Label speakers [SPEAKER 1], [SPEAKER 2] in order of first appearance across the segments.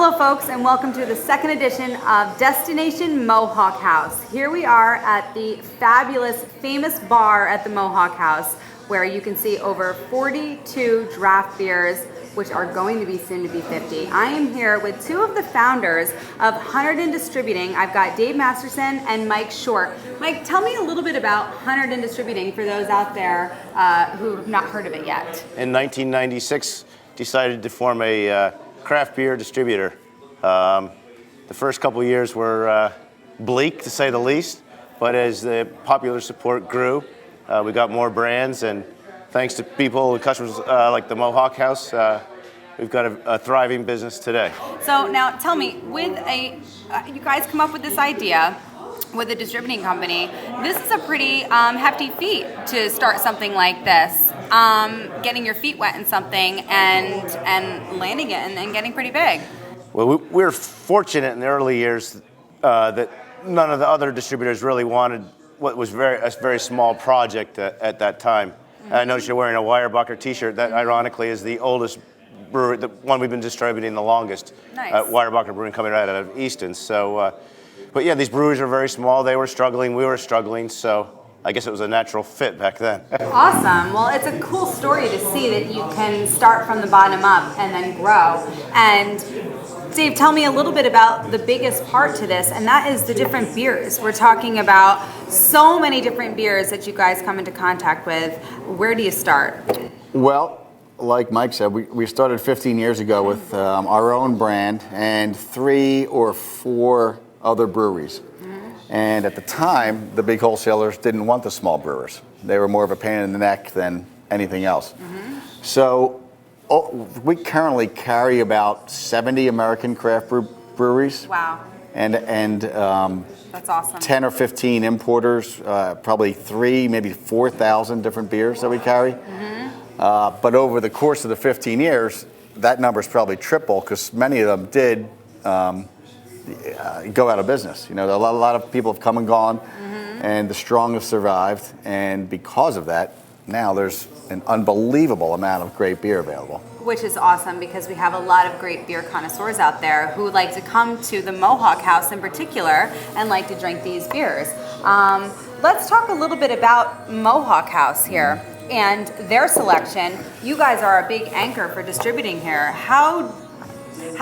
[SPEAKER 1] Hello folks, and welcome to the second edition of Destination Mohawk House. Here we are at the fabulous, famous bar at the Mohawk House, where you can see over 42 draft beers, which are going to be soon to be 50. I am here with two of the founders of Hunterdon Distributing. I've got Dave Masterson and Mike Short. Mike, tell me a little bit about Hunterdon Distributing for those out there who have not heard of it yet.
[SPEAKER 2] In 1996, decided to form a craft beer distributor. The first couple of years were bleak, to say the least, but as the popular support grew, we got more brands, and thanks to people and customers like the Mohawk House, we've got a thriving business today.
[SPEAKER 1] So now tell me, you guys come up with this idea with a distributing company. This is a pretty hefty feat to start something like this. Getting your feet wet in something and landing it and getting pretty big.
[SPEAKER 2] Well, we were fortunate in the early years that none of the other distributors really wanted what was a very small project at that time. Mm-hmm. I noticed you're wearing a Weyerbacher t-shirt. That ironically is the oldest brewery, the one we've been distributing the longest.
[SPEAKER 1] Nice.
[SPEAKER 2] Weyerbacher Brewing coming right out of Easton. So, but yeah, these breweries are very small. They were struggling, we were struggling, so I guess it was a natural fit back then.
[SPEAKER 1] Awesome. Well, it's a cool story to see that you can start from the bottom up and then grow. And Dave, tell me a little bit about the biggest part to this, and that is the different beers. We're talking about so many different beers that you guys come into contact with. Where do you start?
[SPEAKER 3] Well, like Mike said, we started 15 years ago with our own brand and 3 or 4 other breweries. And at the time, the big wholesalers didn't want the small brewers. They were more of a pain in the neck than anything else. Mm-hmm. So we currently carry about 70 American craft breweries.
[SPEAKER 1] Wow.
[SPEAKER 3] And
[SPEAKER 1] that's awesome.
[SPEAKER 3] 10 or 15 importers, probably 3, maybe 4,000 different beers that we carry. Mm-hmm. But over the course of the 15 years, that number's probably triple, because many of them did go out of business. You know, a lot of people have come and gone, mm-hmm. and the strong have survived. And because of that, now there's an unbelievable amount of great beer available.
[SPEAKER 1] Which is awesome, because we have a lot of great beer connoisseurs out there who like to come to the Mohawk House in particular and like to drink these beers. Let's talk a little bit about Mohawk House here and their selection. You guys are a big anchor for distributing here. How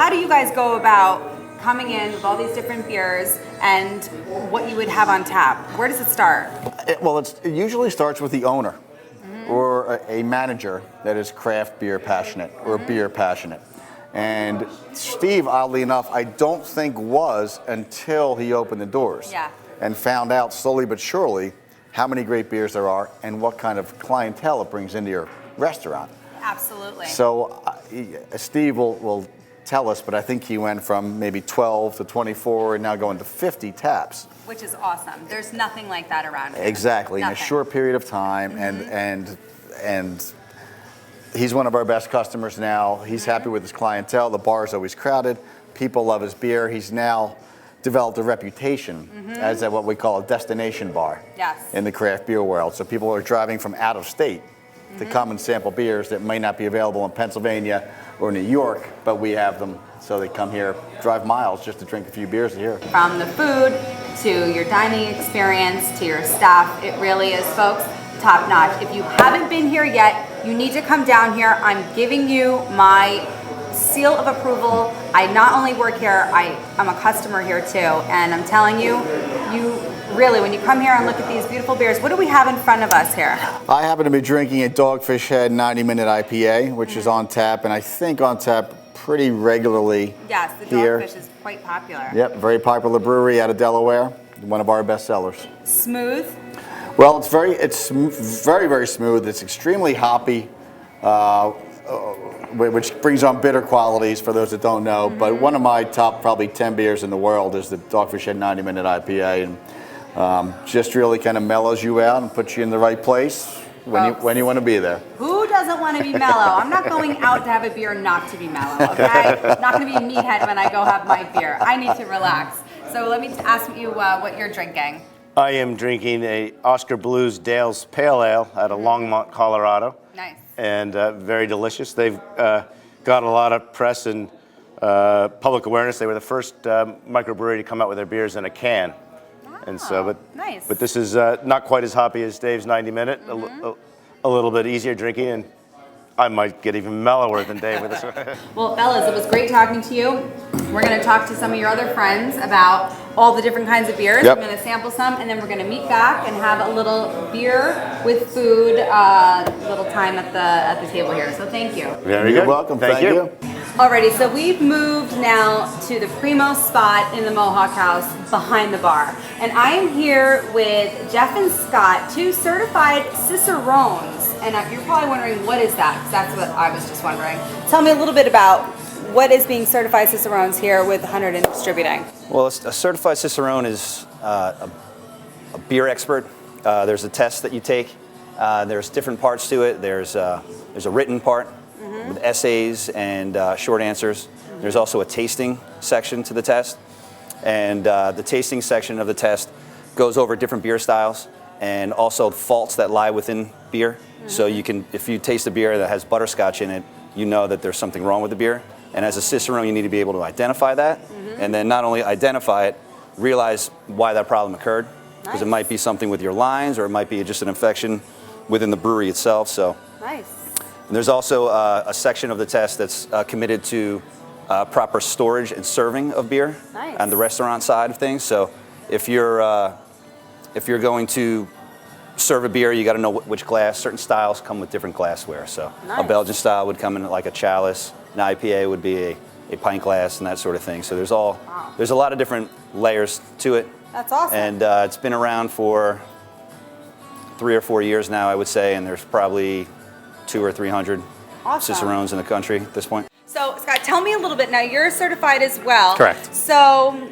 [SPEAKER 1] do you guys go about coming in with all these different beers and what you would have on tap? Where does it start?
[SPEAKER 3] It usually starts with the owner, mm-hmm. or a manager that is craft beer passionate or mm-hmm. beer passionate. And Steve, oddly enough, I don't think was until he opened the doors.
[SPEAKER 1] Yeah.
[SPEAKER 3] And found out slowly but surely how many great beers there are and what kind of clientele it brings into your restaurant.
[SPEAKER 1] Absolutely.
[SPEAKER 3] So Steve will tell us, but I think he went from maybe 12 to 24 and now going to 50 taps.
[SPEAKER 1] Which is awesome. There's nothing like that around here.
[SPEAKER 3] Exactly,
[SPEAKER 1] nothing.
[SPEAKER 3] In a short period of time, mm-hmm. and he's one of our best customers now. He's mm-hmm. happy with his clientele. The bar is always crowded. People love his beer. He's now developed a reputation mm-hmm. as what we call a destination bar.
[SPEAKER 1] Yes.
[SPEAKER 3] In the craft beer world. So people are driving from out of state mm-hmm. to come and sample beers that may not be available in Pennsylvania or New York, but we have them, so they come here, drive miles just to drink a few beers here.
[SPEAKER 1] From the food to your dining experience to your staff, it really is, folks, top notch. If you haven't been here yet, you need to come down here. I'm giving you my seal of approval. I not only work here, I'm a customer here too, and I'm telling you, really, when you come here and look at these beautiful beers, what do we have in front of us here?
[SPEAKER 3] I happen to be drinking a Dogfish Head 90-minute IPA, which mm-hmm. is on tap, and I think on tap pretty regularly.
[SPEAKER 1] Yes, the
[SPEAKER 3] here.
[SPEAKER 1] Dogfish is quite popular.
[SPEAKER 3] Yep, very popular brewery out of Delaware, one of our best sellers.
[SPEAKER 1] Smooth?
[SPEAKER 3] Well, it's very, very smooth. It's extremely hoppy, which brings on bitter qualities for those that don't know. Mm-hmm. But one of my top probably 10 beers in the world is the Dogfish Head 90-minute IPA, and just really kind of mellows you out and puts you in the right place when you want to be there.
[SPEAKER 1] Who doesn't want to be mellow? I'm not going out to have a beer not to be mellow, okay? Not going to be a meathead when I go have my beer. I need to relax. So let me ask you what you're drinking.
[SPEAKER 2] I am drinking a Oscar Blues Dale's Pale Ale out of Longmont, Colorado.
[SPEAKER 1] Nice.
[SPEAKER 2] And very delicious. They've got a lot of press and public awareness. They were the first microbrewery to come out with their beers in a can. And so,
[SPEAKER 1] nice.
[SPEAKER 2] but this is not quite as hoppy as Dave's 90 Minute, a little bit easier drinking, and I might get even mellower than Dave with this.
[SPEAKER 1] Well, fellas, it was great talking to you. We're going to talk to some of your other friends about all the different kinds of beers.
[SPEAKER 3] Yep.
[SPEAKER 1] I'm going to sample some, and then we're going to meet back and have a little beer with food, little time at the table here. So thank you.
[SPEAKER 2] Very
[SPEAKER 3] You're
[SPEAKER 2] good.
[SPEAKER 3] welcome. Thank you.
[SPEAKER 1] Alrighty, so we've moved now to the primo spot in the Mohawk House behind the bar. And I am here with Jeff and Scott, two certified Cicerones. And you're probably wondering, what is that? Because that's what I was just wondering. Tell me a little bit about what is being certified Cicerones here with Hunterdon Distributing.
[SPEAKER 4] Well, a certified Cicerone is a beer expert. There's a test that you take. There's different parts to it. There's a written part with essays and short answers. There's also a tasting section to the test. And the tasting section of the test goes over different beer styles and also faults that lie within beer. So you can, if you taste a beer that has butterscotch in it, you know that there's something wrong with the beer. And as a Cicerone, you need to be able to identify that, and then not only identify it, realize why that problem occurred, because it might be something with your lines, or it might be just an infection within the brewery itself. So,
[SPEAKER 1] Nice.
[SPEAKER 4] and there's also a section of the test that's committed to proper storage and serving of beer
[SPEAKER 1] Nice.
[SPEAKER 4] on the restaurant side of things. So, if you're going to serve a beer, you got to know which glass. Certain styles come with different glassware. So a
[SPEAKER 1] Nice.
[SPEAKER 4] Belgian style would come in like a chalice. An IPA would be a pint glass and that sort of thing. So there's a lot of different layers to it.
[SPEAKER 1] That's awesome.
[SPEAKER 4] And it's been around for 3 or 4 years now, I would say, and there's probably 200 or 300
[SPEAKER 1] Awesome.
[SPEAKER 4] Cicerones in the country at this point.
[SPEAKER 1] So, Scott, tell me a little bit. Now, you're certified as well.
[SPEAKER 5] Correct.
[SPEAKER 1] So,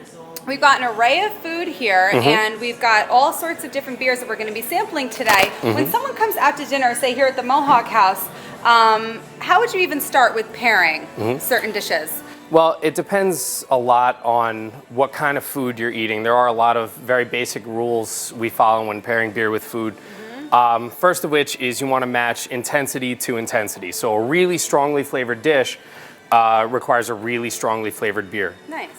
[SPEAKER 1] we've got an array of food here, and we've got all sorts of different beers that we're going to be sampling today. When someone comes out to dinner, say here at the Mohawk House, how would you even start with pairing certain dishes?
[SPEAKER 5] Well, it depends a lot on what kind of food you're eating. There are a lot of very basic rules we follow when pairing beer with food. First of which is you want to match intensity to intensity. So a really strongly flavored dish requires a really strongly flavored beer.
[SPEAKER 1] Nice.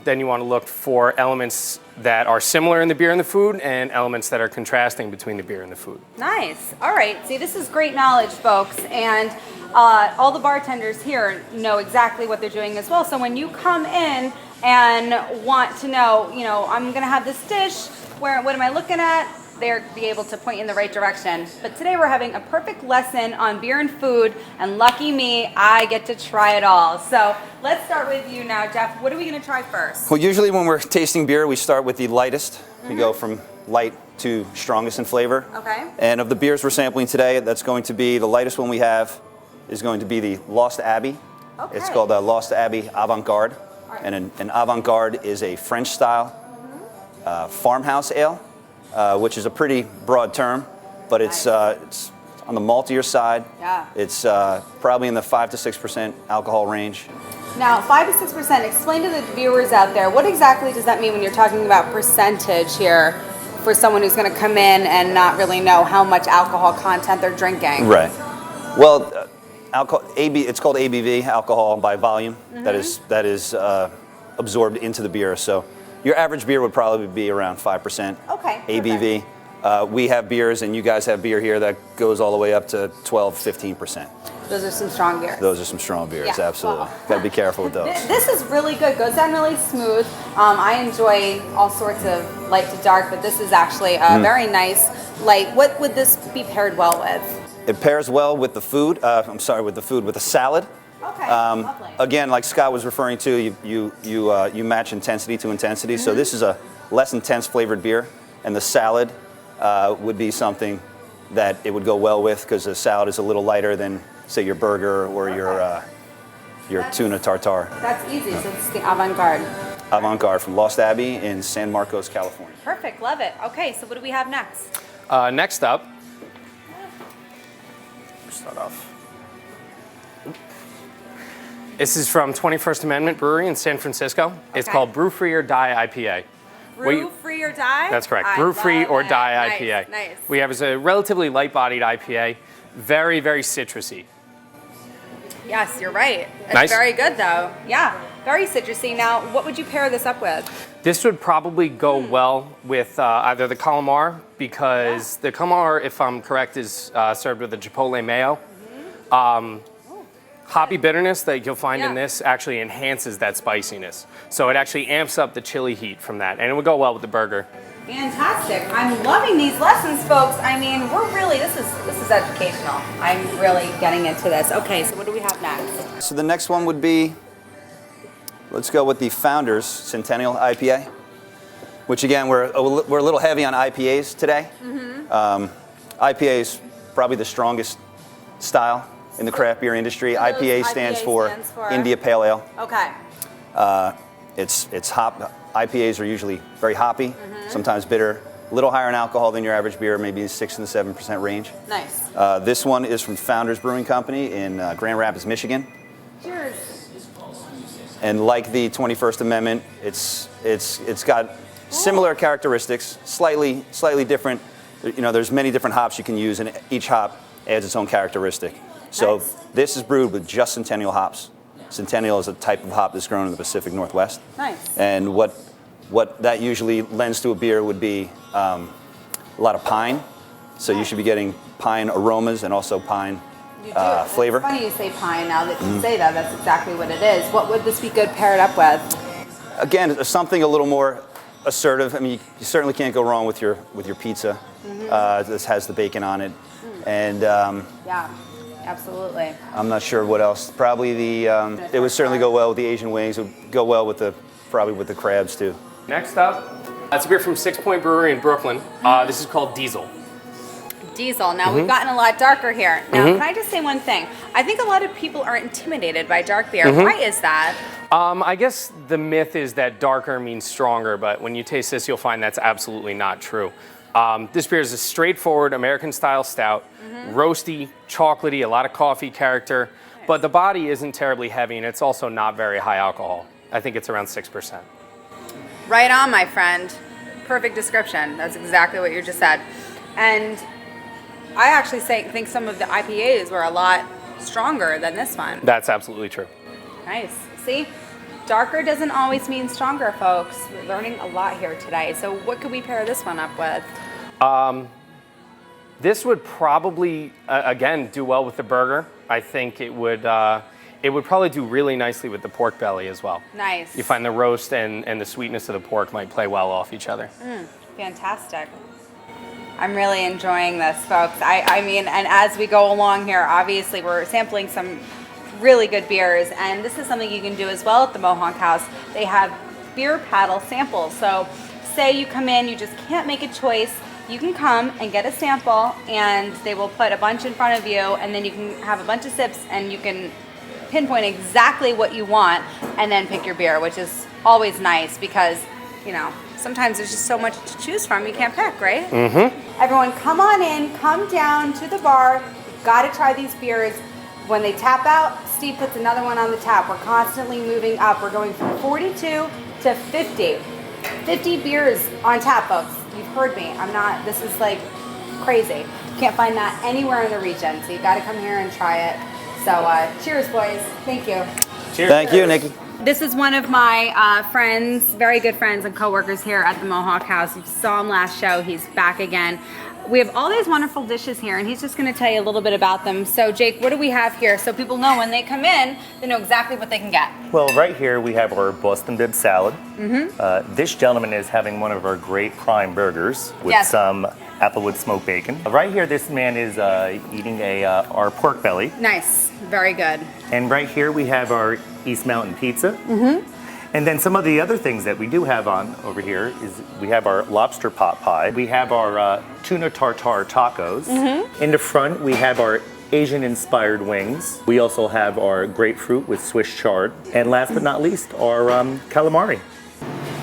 [SPEAKER 5] Then you want to look for elements that are similar in the beer and the food, and elements that are contrasting between the beer and the food.
[SPEAKER 1] Nice. All right. See, this is great knowledge, folks. And all the bartenders here know exactly what they're doing as well. So when you come in and want to know, I'm going to have this dish, what am I looking at? They'll be able to point you in the right direction. But today we're having a perfect lesson on beer and food, and lucky me, I get to try it all. So let's start with you now, Jeff. What are we going to try first?
[SPEAKER 4] Well, usually when we're tasting beer, we start with the lightest. We go from light to strongest in flavor.
[SPEAKER 1] Okay.
[SPEAKER 4] And of the beers we're sampling today, that's going to be the lightest one we have is going to be the Lost Abbey.
[SPEAKER 1] Okay.
[SPEAKER 4] It's called Lost Abbey Avant-Garde.
[SPEAKER 1] Right.
[SPEAKER 4] And an Avant-Garde is a French style farmhouse ale, which is a pretty broad term, but it's on the maltier side.
[SPEAKER 1] Yeah.
[SPEAKER 4] It's probably in the 5 to 6% alcohol range.
[SPEAKER 1] Now, 5 to 6%, explain to the viewers out there, what exactly does that mean when you're talking about percentage here for someone who's going to come in and not really know how much alcohol content they're drinking?
[SPEAKER 4] Right. Well, it's called ABV, alcohol by volume, that is absorbed into the beer. So your average beer would probably be around 5%
[SPEAKER 1] Okay,
[SPEAKER 4] ABV. We have beers, and you guys have beer here that goes all the way up to 12, 15%.
[SPEAKER 1] Those are some strong beers.
[SPEAKER 4] Those are some strong beers,
[SPEAKER 1] Yeah.
[SPEAKER 4] absolutely.
[SPEAKER 1] Wow.
[SPEAKER 4] Got to be careful with those.
[SPEAKER 1] This is really good. Goes down really smooth. I enjoy all sorts of light to dark, but this is actually a very nice light. What would this be paired well with?
[SPEAKER 4] It pairs well with the food. With the salad.
[SPEAKER 1] Okay, lovely.
[SPEAKER 4] Again, like Scott was referring to, you match intensity to intensity. So this is a less intense flavored beer, and the salad would be something that it would go well with, because the salad is a little lighter than, say, your burger or your tuna tartare.
[SPEAKER 1] That's easy. So it's the Avant-Garde.
[SPEAKER 4] Avant-Garde from Lost Abbey in San Marcos, California.
[SPEAKER 1] Perfect. Love it. Okay, so what do we have next?
[SPEAKER 5] Next up, start off. This is from 21st Amendment Brewery in San Francisco. It's
[SPEAKER 1] Okay.
[SPEAKER 5] called Brew Free or Die IPA.
[SPEAKER 1] Brew free or die?
[SPEAKER 5] That's correct.
[SPEAKER 1] I
[SPEAKER 5] Brew Free
[SPEAKER 1] love
[SPEAKER 5] or
[SPEAKER 1] it.
[SPEAKER 5] Die
[SPEAKER 1] Nice,
[SPEAKER 5] IPA.
[SPEAKER 1] Nice.
[SPEAKER 5] We have is a relatively light-bodied IPA, very, very citrusy.
[SPEAKER 1] Yes, you're right. It's
[SPEAKER 5] Nice.
[SPEAKER 1] very good though. Yeah, very citrusy. Now, what would you pair this up with?
[SPEAKER 5] This would probably go well with either the calamar, because the calamar, if I'm correct, is served with a chipotle mayo. Hoppy bitterness that you'll find in this actually enhances that spiciness. So it actually amps up the chili heat from that, and it would go well with the burger.
[SPEAKER 1] Fantastic. I'm loving these lessons, folks. I mean, we're really, this is educational. I'm really getting into this. Okay, so what do we have next?
[SPEAKER 4] So the next one would be, let's go with the Founders Centennial IPA, which again, we're a little heavy on IPAs today. IPA is probably the strongest style in the craft beer industry. IPA stands for India Pale Ale.
[SPEAKER 1] Okay.
[SPEAKER 4] It's hop. IPAs are usually very hoppy, sometimes bitter, a little higher in alcohol than your average beer, maybe 6 and 7% range.
[SPEAKER 1] Nice.
[SPEAKER 4] This one is from Founders Brewing Company in Grand Rapids, Michigan.
[SPEAKER 1] Cheers.
[SPEAKER 4] And like the 21st Amendment, it's got similar characteristics, slightly different. You know, there's many different hops you can use, and each hop adds its own characteristic. So this is brewed with just Centennial hops. Centennial is a type of hop that's grown in the Pacific Northwest.
[SPEAKER 1] Nice.
[SPEAKER 4] And what that usually lends to a beer would be a lot of pine. So you should be getting pine aromas and also pine flavor.
[SPEAKER 1] It's funny you say pine now that you say that. That's exactly what it is. What would this be good paired up with?
[SPEAKER 4] Again, something a little more assertive. I mean, you certainly can't go wrong with your pizza. This has the bacon on it, and
[SPEAKER 1] yeah, absolutely.
[SPEAKER 4] I'm not sure what else. Probably it would certainly go well with the Asian wings. It would go well with probably with the crabs too.
[SPEAKER 5] Next up, it's a beer from 6 Point Brewery in Brooklyn. This is called Diesel.
[SPEAKER 1] Diesel. Now we've gotten a lot darker here. Now, can I just say one thing? I think a lot of people are intimidated by dark beer. Why is that?
[SPEAKER 5] I guess the myth is that darker means stronger, but when you taste this, you'll find that's absolutely not true. This beer is a straightforward American-style stout, roasty, chocolatey, a lot of coffee character, but the body isn't terribly heavy, and it's also not very high alcohol. I think it's around 6%.
[SPEAKER 1] Right on, my friend. Perfect description. That's exactly what you just said. And I actually think some of the IPAs were a lot stronger than this one.
[SPEAKER 5] That's absolutely true.
[SPEAKER 1] Nice. See? Darker doesn't always mean stronger, folks. We're learning a lot here today. So what could we pair this one up with?
[SPEAKER 5] This would probably, again, do well with the burger. I think it would probably do really nicely with the pork belly as well.
[SPEAKER 1] Nice.
[SPEAKER 5] You find the roast and the sweetness of the pork might play well off each other.
[SPEAKER 1] Fantastic. I'm really enjoying this, folks. I mean, and as we go along here, obviously we're sampling some really good beers, and this is something you can do as well at the Mohawk House. They have beer paddle samples. So say you come in, you just can't make a choice, you can come and get a sample, and they will put a bunch in front of you, and then you can have a bunch of sips, and you can pinpoint exactly what you want, and then pick your beer, which is always nice because, you know, sometimes there's just so much to choose from, you can't pick, right? Everyone, come on in, come down to the bar. You've got to try these beers. When they tap out, Steve puts another one on the tap. We're constantly moving up. We're going from 42 to 50. 50 beers on tap, folks. You've heard me. This is like crazy. You can't find that anywhere in the region. So you've got to come here and try it. So cheers, boys. Thank you.
[SPEAKER 5] Cheers.
[SPEAKER 4] Thank you, Nikki.
[SPEAKER 1] This is one of my friends, very good friends and coworkers here at the Mohawk House. You saw him last show. He's back again. We have all these wonderful dishes here, and he's just going to tell you a little bit about them. So, Jake, what do we have here so people know when they come in, they know exactly what they can get?
[SPEAKER 6] Well, right here we have our Boston Bib salad. This gentleman is having one of our great prime burgers with some applewood smoked bacon. Right here, this man is eating our pork belly.
[SPEAKER 1] Nice. Very good.
[SPEAKER 6] And right here we have our East Mountain pizza. And then some of the other things that we do have on over here is we have our lobster pot pie. We have our tuna tartare tacos. In the front, we have our Asian-inspired wings. We also have our grapefruit with Swiss chard. And last but not least, our calamari.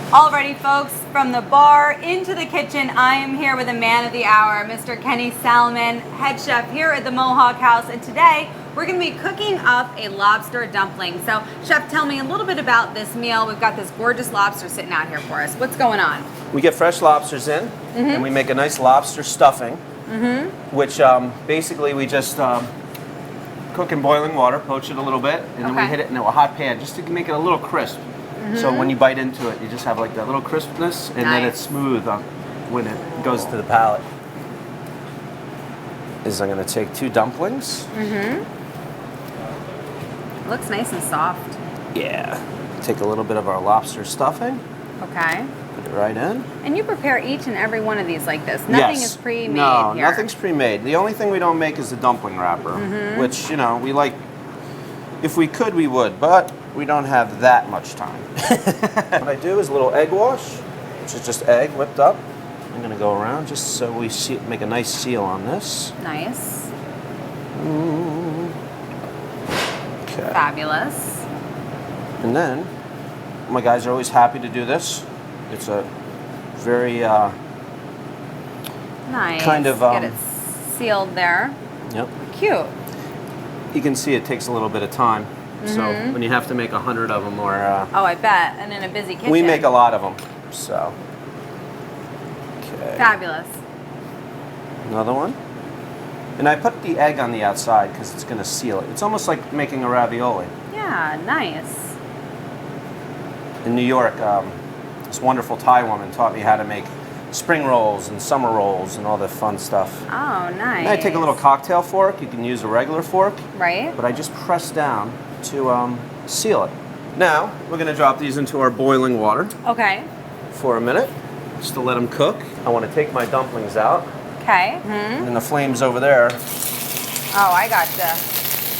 [SPEAKER 1] Alrighty, folks, from the bar into the kitchen, I am here with a man of the hour, Mr. Kenny Salmon, head chef here at the Mohawk House. And today, we're going to be cooking up a lobster dumpling. So, Chef, tell me a little bit about this meal. We've got this gorgeous lobster sitting out here for us. What's going on?
[SPEAKER 7] We get fresh lobsters in, and we make a nice lobster stuffing, which basically we just cook in boiling water, poach it a little bit, and then we
[SPEAKER 1] Okay.
[SPEAKER 7] hit it into a hot pan just to make it a little crisp. So when you bite into it, you just have like that little crispness, and then it's
[SPEAKER 1] Nice.
[SPEAKER 7] smooth when it goes to the palate. I'm going to take 2 dumplings.
[SPEAKER 1] It looks nice and soft.
[SPEAKER 7] Yeah. Take a little bit of our lobster stuffing,
[SPEAKER 1] Okay.
[SPEAKER 7] put it right in.
[SPEAKER 1] And you prepare each and every one of these like this. Nothing
[SPEAKER 7] Yes.
[SPEAKER 1] is pre-made
[SPEAKER 7] No,
[SPEAKER 1] here.
[SPEAKER 7] nothing's pre-made. The only thing we don't make is the dumpling wrapper, which, you know, we like. If we could, we would, but we don't have that much time. What I do is a little egg wash, which is just egg whipped up. I'm going to go around just so we make a nice seal on this.
[SPEAKER 1] Nice.
[SPEAKER 7] Okay.
[SPEAKER 1] Fabulous.
[SPEAKER 7] And then, my guys are always happy to do this. It's a very,
[SPEAKER 1] Nice.
[SPEAKER 7] Kind of,
[SPEAKER 1] Get it sealed there.
[SPEAKER 7] yep.
[SPEAKER 1] Cute.
[SPEAKER 7] You can see it takes a little bit of time. So when you have to make 100 of them, or
[SPEAKER 1] Oh, I bet. And in a busy kitchen.
[SPEAKER 7] we make a lot of them. So, okay.
[SPEAKER 1] Fabulous.
[SPEAKER 7] Another one. And I put the egg on the outside because it's going to seal it. It's almost like making a ravioli.
[SPEAKER 1] Yeah, nice.
[SPEAKER 7] In New York, this wonderful Thai woman taught me how to make spring rolls and summer rolls and all that fun stuff.
[SPEAKER 1] Oh, nice.
[SPEAKER 7] And I take a little cocktail fork. You can use a regular fork,
[SPEAKER 1] Right?
[SPEAKER 7] but I just press down to seal it. Now, we're going to drop these into our boiling water
[SPEAKER 1] Okay.
[SPEAKER 7] for a minute, just to let them cook. I want to take my dumplings out,
[SPEAKER 1] Okay.
[SPEAKER 7] and the flame's over there.
[SPEAKER 1] Oh, I gotcha.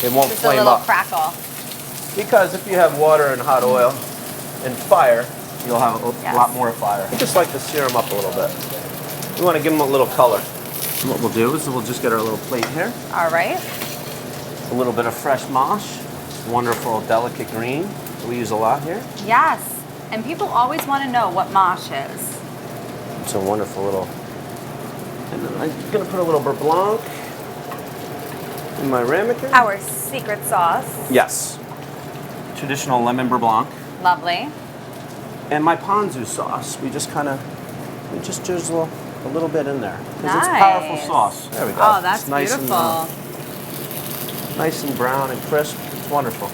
[SPEAKER 7] It won't
[SPEAKER 1] Just a
[SPEAKER 7] flame
[SPEAKER 1] little
[SPEAKER 7] up.
[SPEAKER 1] crackle.
[SPEAKER 7] Because if you have water and hot oil and fire, you'll have a
[SPEAKER 1] Yes.
[SPEAKER 7] lot more fire. I just like to sear them up a little bit. We want to give them a little color. And what we'll do is we'll just get our little plate here.
[SPEAKER 1] All right.
[SPEAKER 7] A little bit of fresh mosh. Wonderful, delicate green. We use a lot here.
[SPEAKER 1] Yes. And people always want to know what mosh is.
[SPEAKER 7] It's a wonderful little. And then I'm going to put a little beurre blanc in my ramekin.
[SPEAKER 1] Our secret sauce.
[SPEAKER 7] Yes. Traditional lemon beurre blanc.
[SPEAKER 1] Lovely.
[SPEAKER 7] And my ponzu sauce, we just drizzle a little bit in there. Because it's
[SPEAKER 1] Nice.
[SPEAKER 7] powerful sauce. There we go.
[SPEAKER 1] Oh, that's
[SPEAKER 7] It's nice
[SPEAKER 1] beautiful.
[SPEAKER 7] And, nice and brown and crisp. It's wonderful.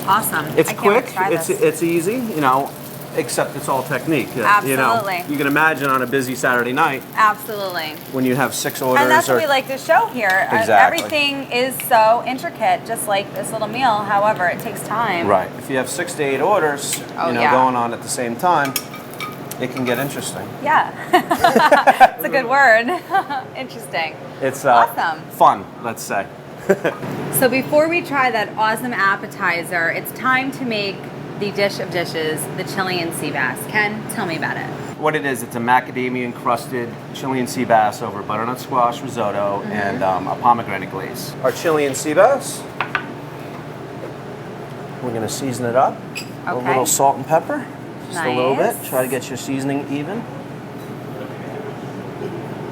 [SPEAKER 1] Awesome.
[SPEAKER 7] It's
[SPEAKER 1] I can't wait
[SPEAKER 7] quick.
[SPEAKER 1] to try this.
[SPEAKER 7] It's easy. You know, except it's all technique. You know,
[SPEAKER 1] Absolutely.
[SPEAKER 7] you can imagine on a busy Saturday night
[SPEAKER 1] Absolutely.
[SPEAKER 7] when you have 6 orders.
[SPEAKER 1] And that's
[SPEAKER 7] or,
[SPEAKER 1] what we like to show here.
[SPEAKER 7] Exactly.
[SPEAKER 1] Everything is so intricate, just like this little meal. However, it takes time.
[SPEAKER 7] Right. If you have 6 to 8 orders,
[SPEAKER 1] Oh,
[SPEAKER 7] you know,
[SPEAKER 1] yeah.
[SPEAKER 7] going on at the same time, it can get interesting.
[SPEAKER 1] Yeah. It's a good word. Interesting.
[SPEAKER 7] It's
[SPEAKER 1] Awesome.
[SPEAKER 7] fun, let's say.
[SPEAKER 1] So before we try that awesome appetizer, it's time to make the dish of dishes, the Chilean sea bass. Ken, tell me about it.
[SPEAKER 7] What it is, it's a macadamia encrusted Chilean sea bass over butternut squash risotto
[SPEAKER 1] Mm-hmm.
[SPEAKER 7] and a pomegranate glaze. Our Chilean sea bass. We're going to season it up. A
[SPEAKER 1] Okay.
[SPEAKER 7] little salt and pepper. Just a little bit.
[SPEAKER 1] Nice.
[SPEAKER 7] Try to get your seasoning even.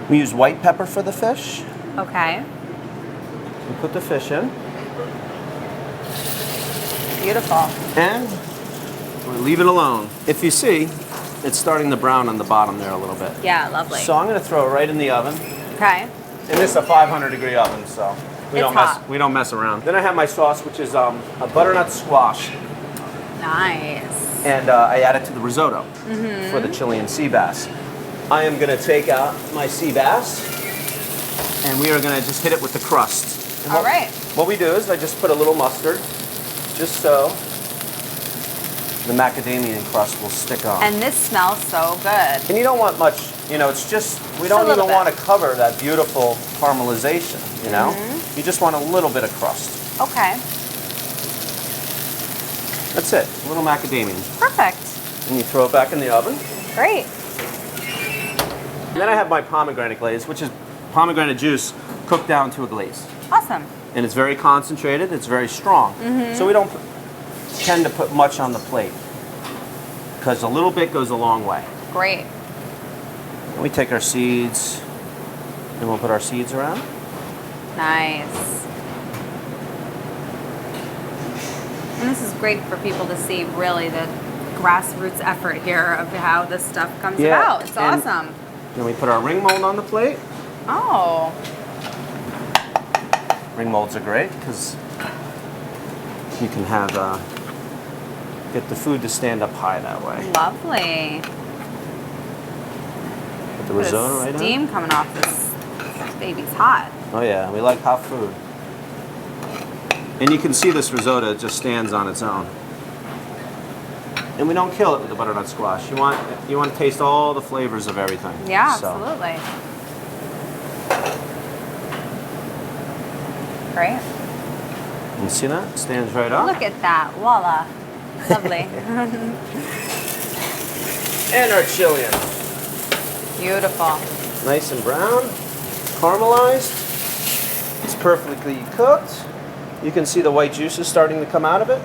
[SPEAKER 7] We use white pepper for the fish.
[SPEAKER 1] Okay.
[SPEAKER 7] We put the fish in.
[SPEAKER 1] Beautiful.
[SPEAKER 7] And we leave it alone. If you see, it's starting to brown on the bottom there a little bit.
[SPEAKER 1] Yeah, lovely.
[SPEAKER 7] So I'm going to throw it right in the oven.
[SPEAKER 1] Okay.
[SPEAKER 7] And this is a 500-degree oven, so
[SPEAKER 1] It's hot.
[SPEAKER 7] we don't mess around. Then I have my sauce, which is a butternut squash,
[SPEAKER 1] Nice.
[SPEAKER 7] and I add it to the risotto
[SPEAKER 1] Mm-hmm.
[SPEAKER 7] for the Chilean sea bass. I am going to take out my sea bass, and we are going to just hit it with the crust. And
[SPEAKER 1] All right.
[SPEAKER 7] What we do is I just put a little mustard, just so the macadamia crust will stick on.
[SPEAKER 1] And this smells so good.
[SPEAKER 7] And you don't want much, you know, it's just, we
[SPEAKER 1] a
[SPEAKER 7] don't
[SPEAKER 1] little
[SPEAKER 7] even
[SPEAKER 1] bit.
[SPEAKER 7] want to cover that beautiful caramelization, you know?
[SPEAKER 1] Mm-hmm.
[SPEAKER 7] You just want a little bit of crust.
[SPEAKER 1] Okay.
[SPEAKER 7] That's it, a little macadamia.
[SPEAKER 1] Perfect.
[SPEAKER 7] And you throw it back in the oven.
[SPEAKER 1] Great.
[SPEAKER 7] And then I have my pomegranate glaze, which is pomegranate juice cooked down to a glaze.
[SPEAKER 1] Awesome.
[SPEAKER 7] And it's very concentrated, it's very strong.
[SPEAKER 1] Mm-hmm.
[SPEAKER 7] So we don't tend to put much on the plate, because a little bit goes a long way.
[SPEAKER 1] Great.
[SPEAKER 7] And we take our seeds, and we'll put our seeds around.
[SPEAKER 1] Nice. And this is great for people to see really the grassroots effort here of how this stuff comes about. It's
[SPEAKER 7] and
[SPEAKER 1] awesome.
[SPEAKER 7] Then we put our ring mold on the plate.
[SPEAKER 1] Oh.
[SPEAKER 7] Ring molds are great because you can have get the food to stand up high that way.
[SPEAKER 1] Lovely.
[SPEAKER 7] Put the risotto right
[SPEAKER 1] Steam
[SPEAKER 7] in.
[SPEAKER 1] coming off this baby's hot.
[SPEAKER 7] Oh yeah, we like hot food. And you can see this risotto just stands on its own. And we don't kill it with the butternut squash. You want to taste all the flavors of everything.
[SPEAKER 1] Yeah,
[SPEAKER 7] So,
[SPEAKER 1] absolutely. Great.
[SPEAKER 7] You see that? Stands right up.
[SPEAKER 1] Look at that. Voila. Lovely.
[SPEAKER 7] And our Chilean.
[SPEAKER 1] Beautiful.
[SPEAKER 7] Nice and brown, caramelized. It's perfectly cooked. You can see the white juices starting to come out of it,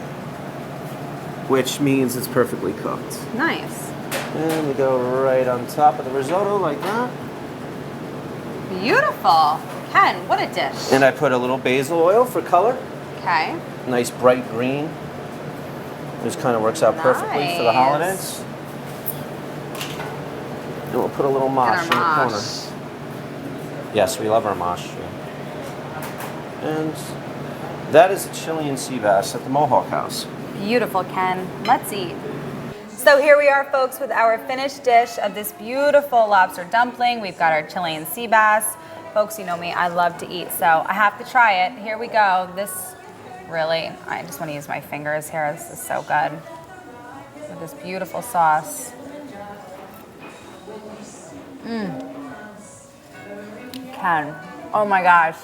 [SPEAKER 7] which means it's perfectly cooked.
[SPEAKER 1] Nice.
[SPEAKER 7] And we go right on top of the risotto like that.
[SPEAKER 1] Beautiful. Ken, what a dish.
[SPEAKER 7] And I put a little basil oil for color.
[SPEAKER 1] Okay.
[SPEAKER 7] Nice bright green. This kind of works out perfectly for the
[SPEAKER 1] Nice.
[SPEAKER 7] holidays. And we'll put a little mosh in the
[SPEAKER 1] mosh.
[SPEAKER 7] corner. Yes, we love our mosh. And that is a Chilean sea bass at the Mohawk House.
[SPEAKER 1] Beautiful, Ken. Let's eat. So here we are, folks, with our finished dish of this beautiful lobster dumpling. We've got our Chilean sea bass. Folks, you know me, I love to eat, so I have to try it. Here we go. This really, I just want to use my fingers here. This is so good. With this beautiful sauce. Ken, oh my gosh.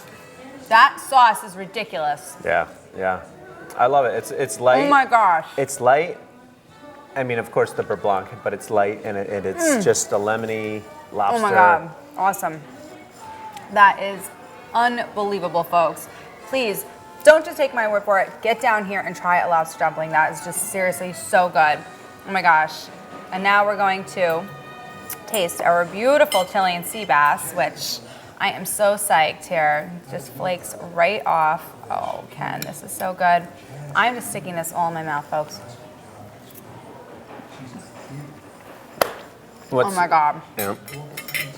[SPEAKER 1] That sauce is ridiculous.
[SPEAKER 7] Yeah, yeah. I love it. It's light.
[SPEAKER 1] Oh my gosh.
[SPEAKER 7] It's light. I mean, of course, the beurre blanc, but it's light and it's just a lemony lobster.
[SPEAKER 1] Oh my God, awesome. That is unbelievable, folks. Please, don't just take my word for it. Get down here and try a lobster dumpling. That is just seriously so good. Oh my gosh. And now we're going to taste our beautiful Chilean sea bass, which I am so psyched here. Just flakes right off. Oh, Ken, this is so good. I'm just sticking this all in my mouth, folks. Oh my God.
[SPEAKER 7] Yeah.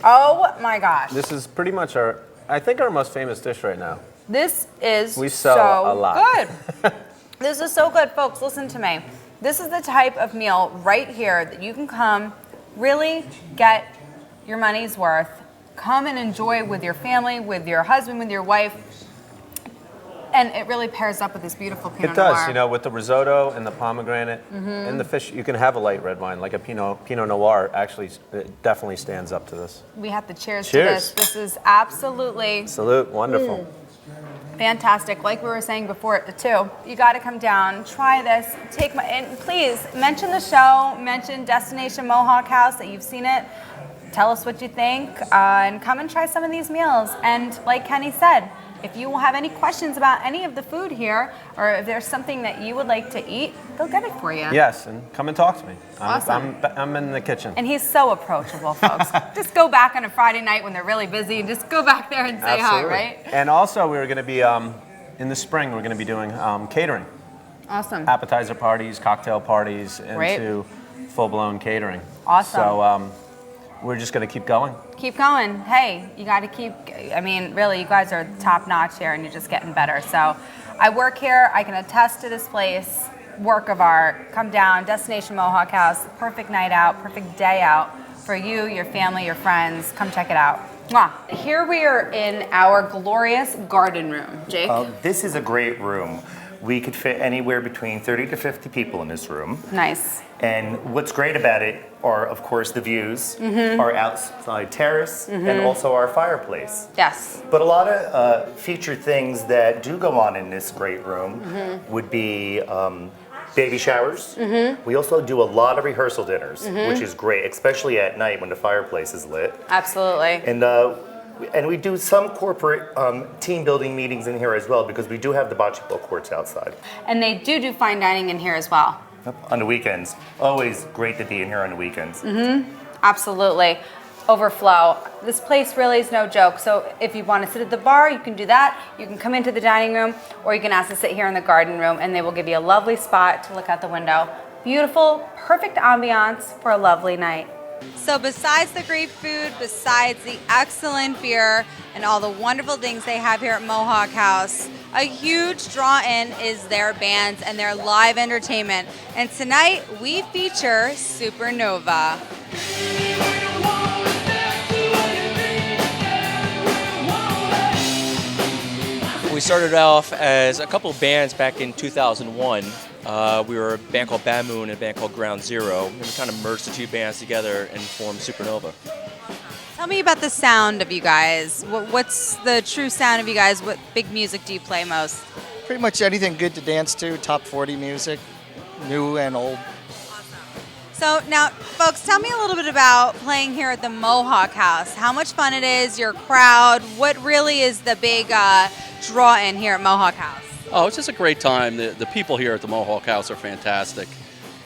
[SPEAKER 1] Oh my gosh.
[SPEAKER 7] This is pretty much our most famous dish right now.
[SPEAKER 1] This is
[SPEAKER 7] We sell
[SPEAKER 1] so
[SPEAKER 7] a lot.
[SPEAKER 1] good. This is so good, folks. Listen to me. This is the type of meal right here that you can come, really get your money's worth, come and enjoy with your family, with your husband, with your wife. And it really pairs up with this beautiful Pinot
[SPEAKER 7] It does,
[SPEAKER 1] Noir.
[SPEAKER 7] you know, with the risotto and the pomegranate and the fish. You can have a light red wine, like a Pinot Noir. Actually, it definitely stands up to this.
[SPEAKER 1] We have to cheers to
[SPEAKER 7] Cheers.
[SPEAKER 1] this. This is absolutely
[SPEAKER 7] Salute, wonderful.
[SPEAKER 1] fantastic. Like we were saying before, too, you got to come down, try this, and please mention the show, mention Destination Mohawk House that you've seen it. Tell us what you think, and come and try some of these meals. And like Kenny said, if you have any questions about any of the food here, or if there's something that you would like to eat, they'll get it for you.
[SPEAKER 7] Yes, and come and talk to me.
[SPEAKER 1] Awesome.
[SPEAKER 7] I'm in the kitchen.
[SPEAKER 1] And he's so approachable, folks. Just go back on a Friday night when they're really busy, and just go back there and say hi, right?
[SPEAKER 7] And also, we're going to be, in the spring, we're going to be doing catering.
[SPEAKER 1] Awesome.
[SPEAKER 7] Appetizer parties, cocktail parties,
[SPEAKER 1] Great.
[SPEAKER 7] into full-blown catering.
[SPEAKER 1] Awesome.
[SPEAKER 7] So we're just going to keep going.
[SPEAKER 1] Keep going. Hey, you got to keep, I mean, really, you guys are top notch here and you're just getting better. So I work here. I can attest to this place. Work of art. Come down, Destination Mohawk House. Perfect night out, perfect day out for you, your family, your friends. Come check it out. Mwah. Here we are in our glorious garden room. Jake?
[SPEAKER 6] This is a great room. We could fit anywhere between 30 to 50 people in this room.
[SPEAKER 1] Nice.
[SPEAKER 6] And what's great about it are, of course, the views, our outside terrace, and also our fireplace.
[SPEAKER 1] Yes.
[SPEAKER 6] But a lot of featured things that do go on in this great room would be baby showers. We also do a lot of rehearsal dinners, which is great, especially at night when the fireplace is lit.
[SPEAKER 1] Absolutely.
[SPEAKER 6] And we do some corporate team building meetings in here as well, because we do have the bocce ball courts outside.
[SPEAKER 1] And they do fine dining in here as well.
[SPEAKER 6] On the weekends. Always great to be in here on the weekends.
[SPEAKER 1] Absolutely. Overflow. This place really is no joke. So if you want to sit at the bar, you can do that. You can come into the dining room, or you can ask to sit here in the garden room, and they will give you a lovely spot to look out the window. Beautiful, perfect ambiance for a lovely night. So besides the great food, besides the excellent beer, and all the wonderful things they have here at Mohawk House, a huge draw-in is their bands and their live entertainment. And tonight, we feature Supernova.
[SPEAKER 8] We started off as a couple of bands back in 2001. We were a band called Bad Moon and a band called Ground Zero, and we kind of merged the two bands together and formed Supernova.
[SPEAKER 1] Tell me about the sound of you guys. What's the true sound of you guys? What big music do you play most?
[SPEAKER 9] Pretty much anything good to dance to, top 40 music, new and old.
[SPEAKER 1] So now, folks, tell me a little bit about playing here at the Mohawk House. How much fun it is, your crowd, what really is the big draw-in here at Mohawk House?
[SPEAKER 10] Oh, it's just a great time. The people here at the Mohawk House are fantastic.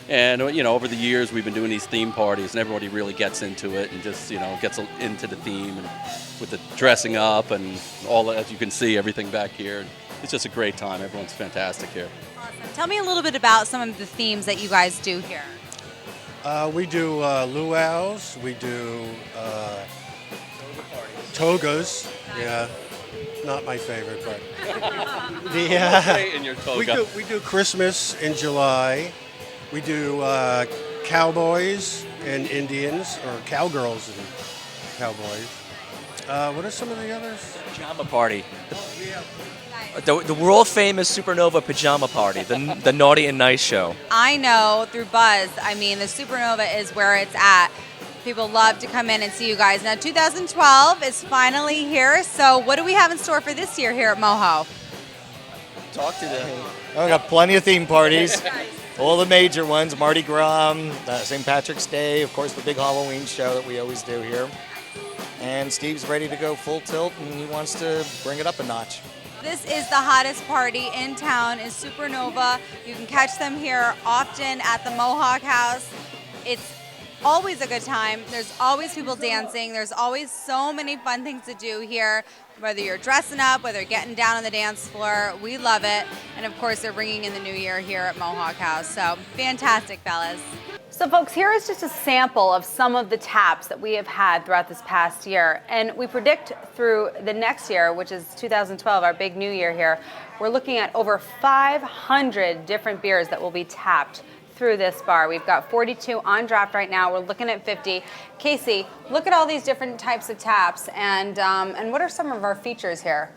[SPEAKER 10] And, you know, over the years we've been doing these theme parties and everybody really gets into it and just, you know, gets into the theme and with the dressing up and all that, as you can see, everything back here. It's just a great time. Everyone's fantastic here.
[SPEAKER 1] Awesome. Tell me a little bit about some of the themes that you guys do here.
[SPEAKER 11] We do luau's, we do togas. Yeah, not my favorite, but
[SPEAKER 10] In your toga.
[SPEAKER 11] we do Christmas in July. We do cowboys and Indians, or cowgirls and cowboys. What are some of the others?
[SPEAKER 8] Pajama Party. The world famous Supernova Pajama Party, the Naughty and Nice show.
[SPEAKER 1] I know through Buzz, I mean, the Supernova is where it's at. People love to come in and see you guys. Now, 2012 is finally here, so what do we have in store for this year here at Moho?
[SPEAKER 8] Talk to them.
[SPEAKER 9] Oh, we got plenty of theme parties. All the major ones, Mardi Gras, St. Patrick's Day, of course the big Halloween show that we always do here. And Steve's ready to go full tilt and he wants to bring it up a notch.
[SPEAKER 1] This is the hottest party in town, is Supernova. You can catch them here often at the Mohawk House. It's always a good time. There's always people dancing. There's always so many fun things to do here, whether you're dressing up, whether you're getting down on the dance floor. We love it. And of course, they're bringing in the new year here at Mohawk House. So fantastic, fellas. So folks, here is just a sample of some of the taps that we have had throughout this past year. And we predict through the next year, which is 2012, our big new year here, we're looking at over 500 different beers that will be tapped through this bar. We've got 42 on draft right now. We're looking at 50. Casey, look at all these different types of taps, and what are some of our features here?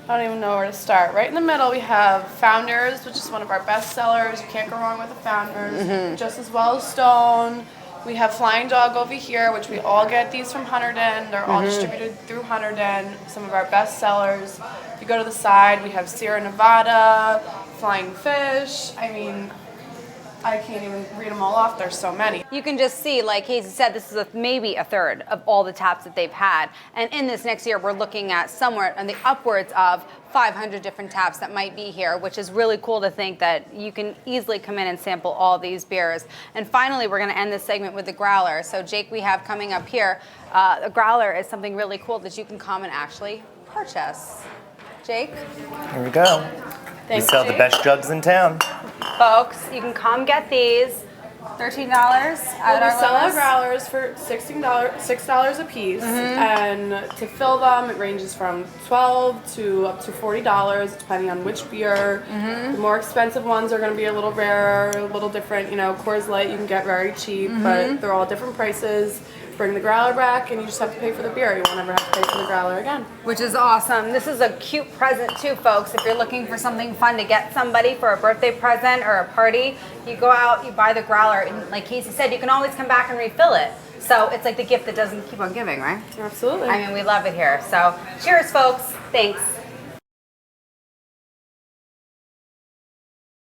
[SPEAKER 12] I don't even know where to start. Right in the middle we have Founders, which is one of our best sellers. You can't go wrong with the Founders. Just as well as Stone. We have Flying Dog over here, which we all get these from Hunterdon. They're all distributed through Hunterdon, some of our best sellers. If you go to the side, we have Sierra Nevada, Flying Fish. I mean, I can't even read them all off. There's so many.
[SPEAKER 1] You can just see, like Casey said, this is maybe a third of all the taps that they've had. And in this next year, we're looking at somewhere on the upwards of 500 different taps that might be here, which is really cool to think that you can easily come in and sample all these beers. And finally, we're going to end this segment with the growler. So Jake, we have coming up here, a growler is something really cool that you can come and actually purchase. Jake?
[SPEAKER 6] Here we go.
[SPEAKER 12] Thanks,
[SPEAKER 6] we sell the
[SPEAKER 12] Jake.
[SPEAKER 6] best jugs in town.
[SPEAKER 1] Folks, you can come get these. $13 at
[SPEAKER 12] We sell our
[SPEAKER 1] Lowe's.
[SPEAKER 12] growlers for $6 a piece, and to fill them, it ranges from $12 to up to $40, depending on which beer. The more expensive ones are going to be a little rarer, a little different. You know, Coors Light you can get very cheap, but they're all different prices. Bring the growler back, and you just have to pay for the beer. You won't ever have to pay for the growler again.
[SPEAKER 1] Which is awesome. This is a cute present too, folks. If you're looking for something fun to get somebody for a birthday present or a party, you go out, you buy the growler, and like Casey said, you can always come back and refill it. So it's like the gift that doesn't keep on giving, right?
[SPEAKER 12] Absolutely.
[SPEAKER 1] I mean, we love it here. So cheers, folks. Thanks.